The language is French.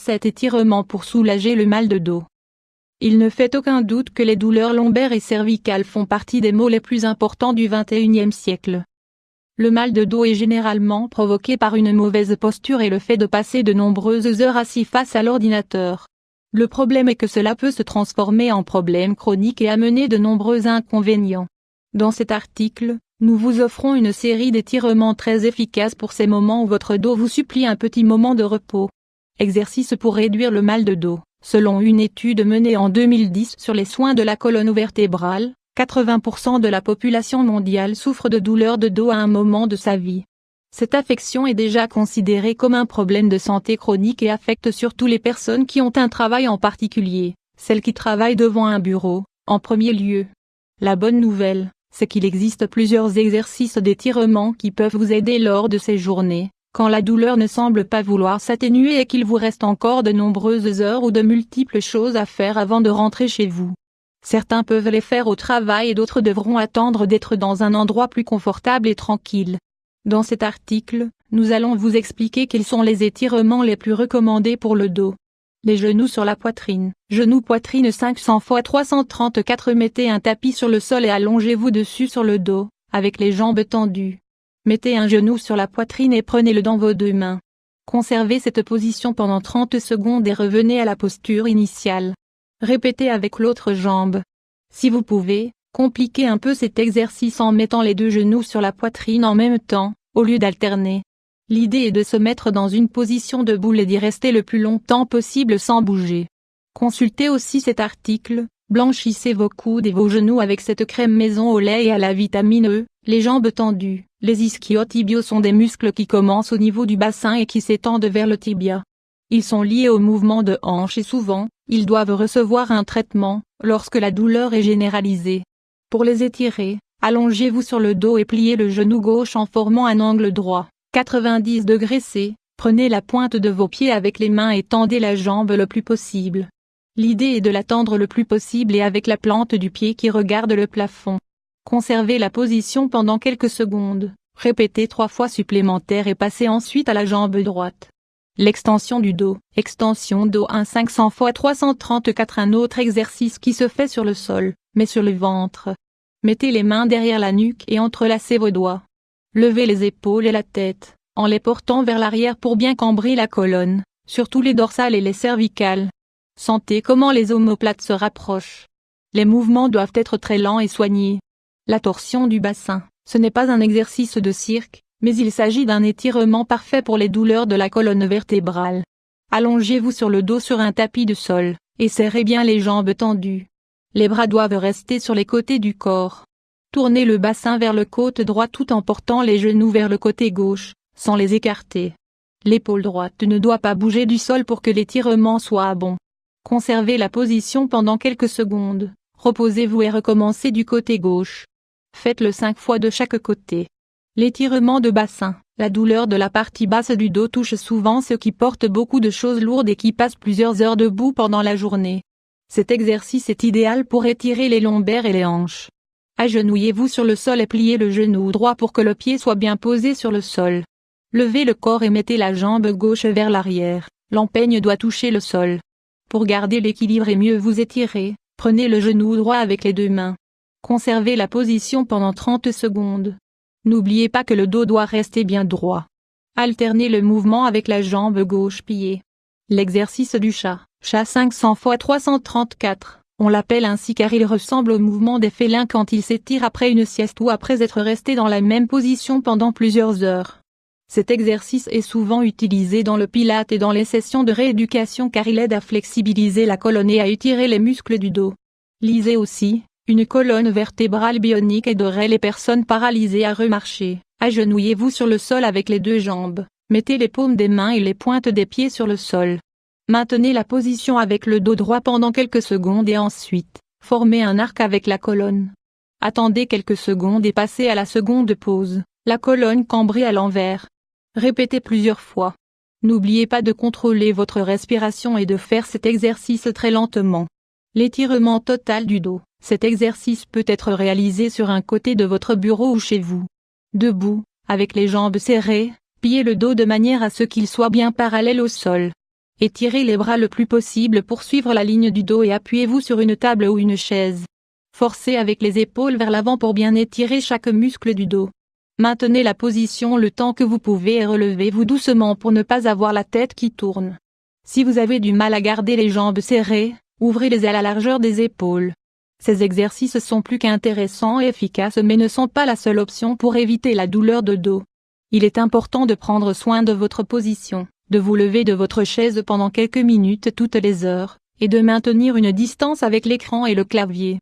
cet étirement pour soulager le mal de dos. Il ne fait aucun doute que les douleurs lombaires et cervicales font partie des maux les plus importants du XXIe siècle. Le mal de dos est généralement provoqué par une mauvaise posture et le fait de passer de nombreuses heures assis face à l'ordinateur. Le problème est que cela peut se transformer en problème chronique et amener de nombreux inconvénients. Dans cet article, nous vous offrons une série d'étirements très efficaces pour ces moments où votre dos vous supplie un petit moment de repos. Exercices pour réduire le mal de dos. Selon une étude menée en 2010 sur les soins de la colonne vertébrale, 80% de la population mondiale souffre de douleurs de dos à un moment de sa vie. Cette affection est déjà considérée comme un problème de santé chronique et affecte surtout les personnes qui ont un travail en particulier, celles qui travaillent devant un bureau, en premier lieu. La bonne nouvelle, c'est qu'il existe plusieurs exercices d'étirement qui peuvent vous aider lors de ces journées, quand la douleur ne semble pas vouloir s'atténuer et qu'il vous reste encore de nombreuses heures ou de multiples choses à faire avant de rentrer chez vous. Certains peuvent les faire au travail et d'autres devront attendre d'être dans un endroit plus confortable et tranquille. Dans cet article, nous allons vous expliquer quels sont les étirements les plus recommandés pour le dos. Les genoux sur la poitrine. Genoux-poitrine 500 x 334. Mettez un tapis sur le sol et allongez-vous dessus sur le dos, avec les jambes tendues. Mettez un genou sur la poitrine et prenez-le dans vos deux mains. Conservez cette position pendant 30 secondes et revenez à la posture initiale. Répétez avec l'autre jambe. Si vous pouvez, compliquez un peu cet exercice en mettant les deux genoux sur la poitrine en même temps, au lieu d'alterner. L'idée est de se mettre dans une position de boule et d'y rester le plus longtemps possible sans bouger. Consultez aussi cet article, blanchissez vos coudes et vos genoux avec cette crème maison au lait et à la vitamine E, les jambes tendues. Les ischio-tibiaux sont des muscles qui commencent au niveau du bassin et qui s'étendent vers le tibia. Ils sont liés au mouvement de hanche et souvent, ils doivent recevoir un traitement, lorsque la douleur est généralisée. Pour les étirer, allongez-vous sur le dos et pliez le genou gauche en formant un angle droit, 90 degrés C, prenez la pointe de vos pieds avec les mains et tendez la jambe le plus possible. L'idée est de la tendre le plus possible et avec la plante du pied qui regarde le plafond. Conservez la position pendant quelques secondes, répétez 3 fois supplémentaires et passez ensuite à la jambe droite. L'extension du dos. Extension dos 1 500 x 334. Un autre exercice qui se fait sur le sol, mais sur le ventre. Mettez les mains derrière la nuque et entrelacez vos doigts. Levez les épaules et la tête, en les portant vers l'arrière pour bien cambrer la colonne, surtout les dorsales et les cervicales. Sentez comment les omoplates se rapprochent. Les mouvements doivent être très lents et soignés. La torsion du bassin. Ce n'est pas un exercice de cirque, mais il s'agit d'un étirement parfait pour les douleurs de la colonne vertébrale. Allongez-vous sur le dos sur un tapis de sol, et serrez bien les jambes tendues. Les bras doivent rester sur les côtés du corps. Tournez le bassin vers le côté droit tout en portant les genoux vers le côté gauche, sans les écarter. L'épaule droite ne doit pas bouger du sol pour que l'étirement soit bon. Conservez la position pendant quelques secondes, reposez-vous et recommencez du côté gauche. Faites-le 5 fois de chaque côté. L'étirement de bassin. La douleur de la partie basse du dos touche souvent ceux qui portent beaucoup de choses lourdes et qui passent plusieurs heures debout pendant la journée. Cet exercice est idéal pour étirer les lombaires et les hanches. Agenouillez-vous sur le sol et pliez le genou droit pour que le pied soit bien posé sur le sol. Levez le corps et mettez la jambe gauche vers l'arrière, l'empeigne doit toucher le sol. Pour garder l'équilibre et mieux vous étirer, prenez le genou droit avec les deux mains. Conservez la position pendant 30 secondes. N'oubliez pas que le dos doit rester bien droit. Alternez le mouvement avec la jambe gauche pliée. L'exercice du chat. Chat 500 x 334. On l'appelle ainsi car il ressemble au mouvement des félins quand ils s'étirent après une sieste ou après être restés dans la même position pendant plusieurs heures. Cet exercice est souvent utilisé dans le pilate et dans les sessions de rééducation car il aide à flexibiliser la colonne et à étirer les muscles du dos. Lisez aussi. Une colonne vertébrale bionique aiderait les personnes paralysées à remarcher. Agenouillez-vous sur le sol avec les deux jambes, mettez les paumes des mains et les pointes des pieds sur le sol. Maintenez la position avec le dos droit pendant quelques secondes et ensuite, formez un arc avec la colonne. Attendez quelques secondes et passez à la seconde pause, la colonne cambrée à l'envers. Répétez plusieurs fois. N'oubliez pas de contrôler votre respiration et de faire cet exercice très lentement. L'étirement total du dos. Cet exercice peut être réalisé sur un côté de votre bureau ou chez vous. Debout, avec les jambes serrées, pliez le dos de manière à ce qu'il soit bien parallèle au sol. Étirez les bras le plus possible pour suivre la ligne du dos et appuyez-vous sur une table ou une chaise. Forcez avec les épaules vers l'avant pour bien étirer chaque muscle du dos. Maintenez la position le temps que vous pouvez et relevez-vous doucement pour ne pas avoir la tête qui tourne. Si vous avez du mal à garder les jambes serrées, ouvrez-les à la largeur des épaules. Ces exercices sont plus qu'intéressants et efficaces mais ne sont pas la seule option pour éviter la douleur de dos. Il est important de prendre soin de votre position, de vous lever de votre chaise pendant quelques minutes toutes les heures, et de maintenir une distance avec l'écran et le clavier.